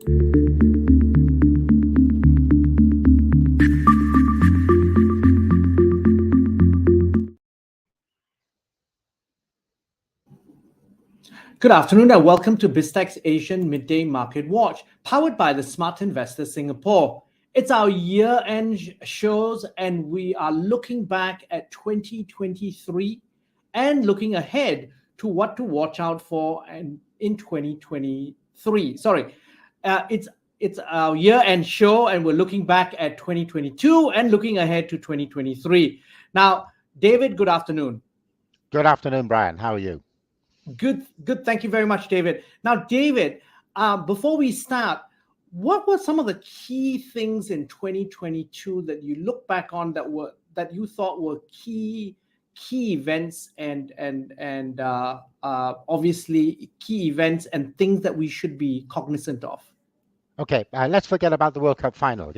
Good afternoon and welcome to BizTech's Asian Midday Market Watch, powered by the Smart Investor Singapore. It's our year-end shows and we are looking back at 2023 and looking ahead to what to watch out for in 2023. It's our year-end show and we're looking back at 2022 and looking ahead to 2023. Now, David, good afternoon. Good afternoon, Brian. How are you? Good. Thank you very much, David. Now, David, before we start, what were some of the key things in 2022 that you look back on that you thought were key events and obviously key events and things that we should be cognizant of? Okay, let's forget about the World Cup final,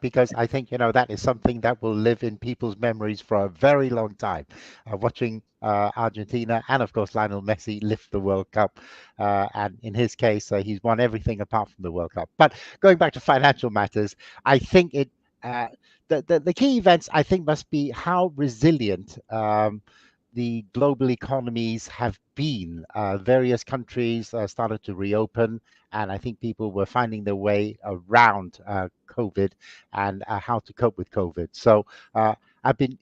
because I think, that is something that will live in people's memories for a very long time. Watching Argentina and, of course, Lionel Messi lift the World Cup. And in his case, he's won everything apart from the World Cup. But going back to financial matters, I think the key events, I think, must be how resilient the global economies have been. Various countries started to reopen, and I think people were finding their way around COVID and how to cope with COVID. So I've been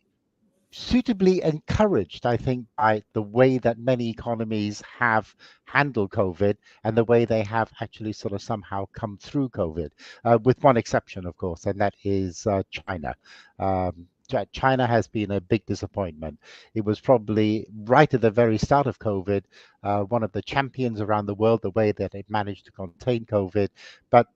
suitably encouraged, I think, by the way that many economies have handled COVID and the way they have actually sort of somehow come through COVID, with one exception, of course, and that is China. China has been a big disappointment. It was probably right at the very start of COVID, one of the champions around the world, the way that it managed to contain COVID. But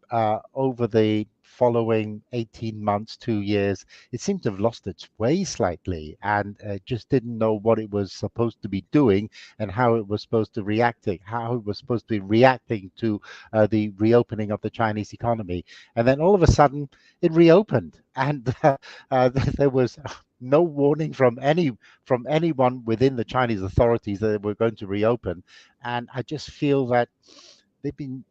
over the following 18 months, 2 years, it seemed to have lost its way slightly and just didn't know what it was supposed to be doing and how it was supposed to be reacting to the reopening of the Chinese economy. And then all of a sudden it reopened, and there was no warning from anyone within the Chinese authorities that they were going to reopen. And I just feel that they've been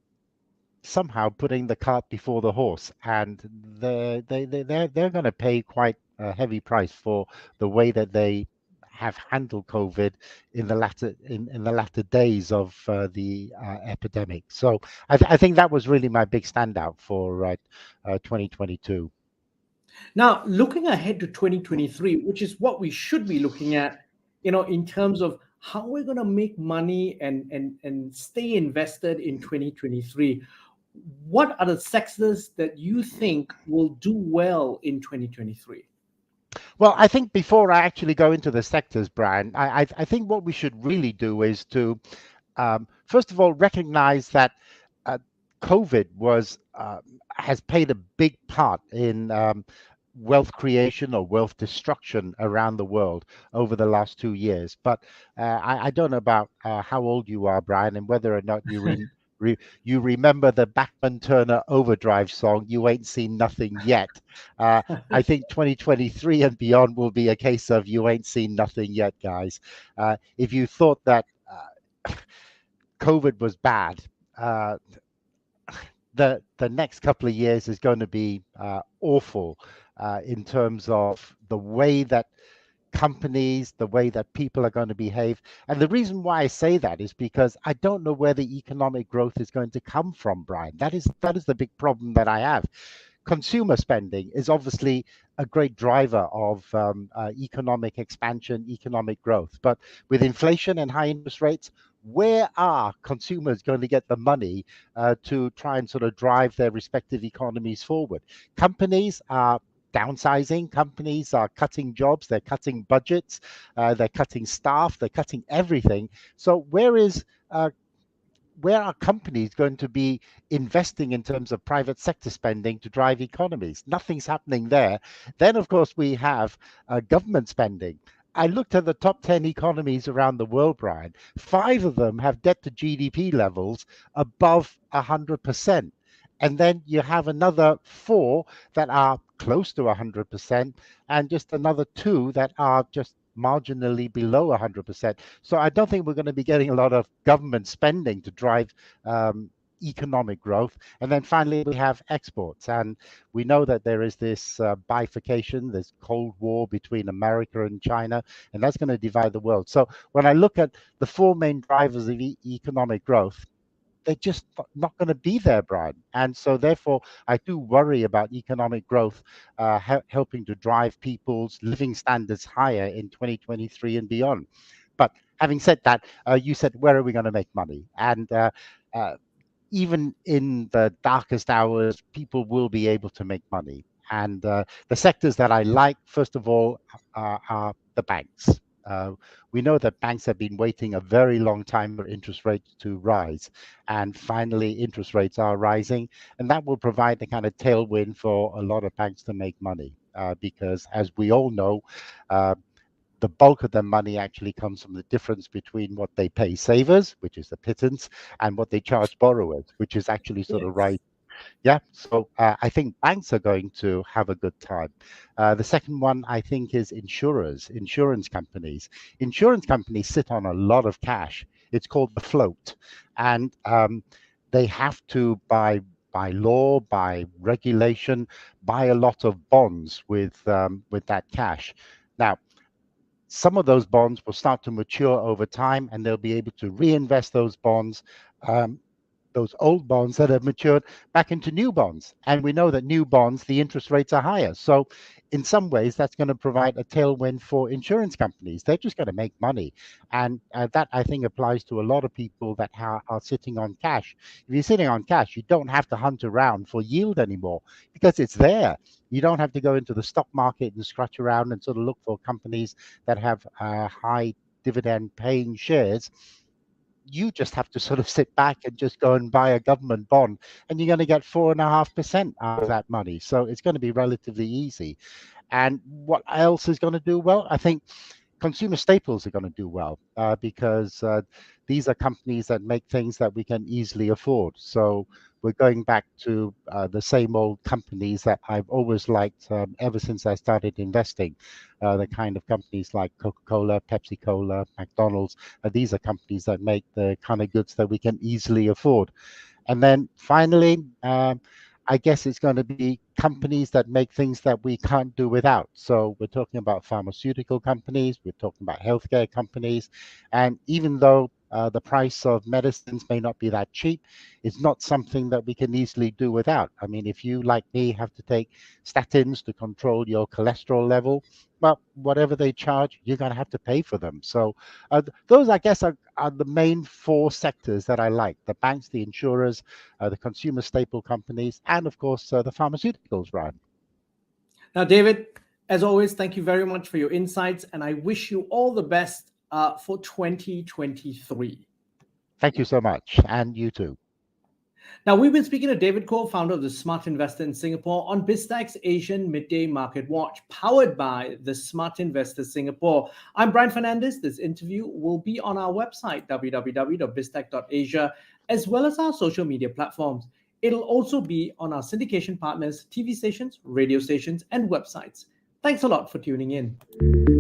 somehow putting the cart before the horse, and they're going to pay quite a heavy price for the way that they have handled COVID in the latter days of the epidemic. So I think that was really my big standout for 2022. Now, looking ahead to 2023, which is what we should be looking at, in terms of how we're going to make money and stay invested in 2023. What are the sectors that you think will do well in 2023? Well, I think before I actually go into the sectors, Brian, I think what we should really do is to, first of all, recognize that COVID has played a big part in wealth creation or wealth destruction around the world over the last 2 years. But I don't know about how old you are, Brian, and whether or not you remember the Bachman Turner Overdrive song, "You Ain't Seen Nothing Yet." I think 2023 and beyond will be a case of you ain't seen nothing yet, guys. If you thought that COVID was bad, the next couple of years is going to be awful in terms of the way that companies, the way that people are going to behave. And the reason why I say that is because I don't know where the economic growth is going to come from, Brian. That is the big problem that I have. Consumer spending is obviously a great driver of economic expansion, economic growth. But with inflation and high interest rates, where are consumers going to get the money to try and sort of drive their respective economies forward? Companies are downsizing, companies are cutting jobs, they're cutting budgets, they're cutting staff, they're cutting everything. So where are companies going to be investing in terms of private sector spending to drive economies? Nothing's happening there. Then, of course, we have government spending. I looked at the top 10 economies around the world, Brian. 5 of them have debt to GDP levels above 100%. And then you have another 4 that are close to 100%, and just another 2 that are just marginally below 100%. So I don't think we're going to be getting a lot of government spending to drive economic growth. And then finally, we have exports. And we know that there is this bifurcation, this Cold War between America and China, and that's going to divide the world. So when I look at the four main drivers of economic growth, they're just not going to be there, Brian. And so therefore, I do worry about economic growth helping to drive people's living standards higher in 2023 and beyond. But having said that, you said, where are we going to make money? And uh, even in the darkest hours, people will be able to make money. And the sectors that I like, first of all, are the banks. Uh, we know that banks have been waiting a very long time for interest rates to rise. And finally, interest rates are rising. And that will provide the kind of tailwind for a lot of banks to make money. Because as we all know, the bulk of their money actually comes from the difference between what they pay savers, which is the pittance, and what they charge borrowers, which is actually sort of right. Yeah, so I think banks are going to have a good time. The second one, I think, is insurance companies. Insurance companies sit on a lot of cash. It's called the float. And they have to, by law, by regulation, buy a lot of bonds with that cash. Now, some of those bonds will start to mature over time, and they'll be able to reinvest those bonds, those old bonds that have matured, back into new bonds. And we know that new bonds, the interest rates are higher. So in some ways, that's going to provide a tailwind for insurance companies. They're just going to make money. And that, I think, applies to a lot of people that are sitting on cash. If you're sitting on cash, you don't have to hunt around for yield anymore because it's there. You don't have to go into the stock market and scratch around and sort of look for companies that have high dividend paying shares. You just have to sort of sit back and just go and buy a government bond, and you're going to get 4.5% out of that money. So it's going to be relatively easy. And what else is going to do well? I think consumer staples are going to do well because these are companies that make things that we can easily afford. So we're going back to the same old companies that I've always liked ever since I started investing. The kind of companies like Coca-Cola, Pepsi-Cola, McDonald's. These are companies that make the kind of goods that we can easily afford. And then finally, I guess it's going to be companies that make things that we can't do without. So we're talking about pharmaceutical companies, we're talking about healthcare companies. And even though the price of medicines may not be that cheap, it's not something that we can easily do without. I mean, if you, like me, have to take statins to control your cholesterol level, well, whatever they charge, you're going to have to pay for them. So those, I guess, are the main four sectors that I like: the banks, the insurers, the consumer staple companies, and of course, the pharmaceuticals, Ryan. Now, David, as always, thank you very much for your insights, and I wish you all the best for 2023. Thank you so much, and you too. Now, we've been speaking to David Kuo, founder of the Smart Investor in Singapore, on BizTech's Asian Midday Market Watch, powered by the Smart Investor Singapore. I'm Brian Fernandez. This interview will be on our website, www.biztech.asia, as well as our social media platforms. It'll also be on our syndication partners, TV stations, radio stations, and websites. Thanks a lot for tuning in.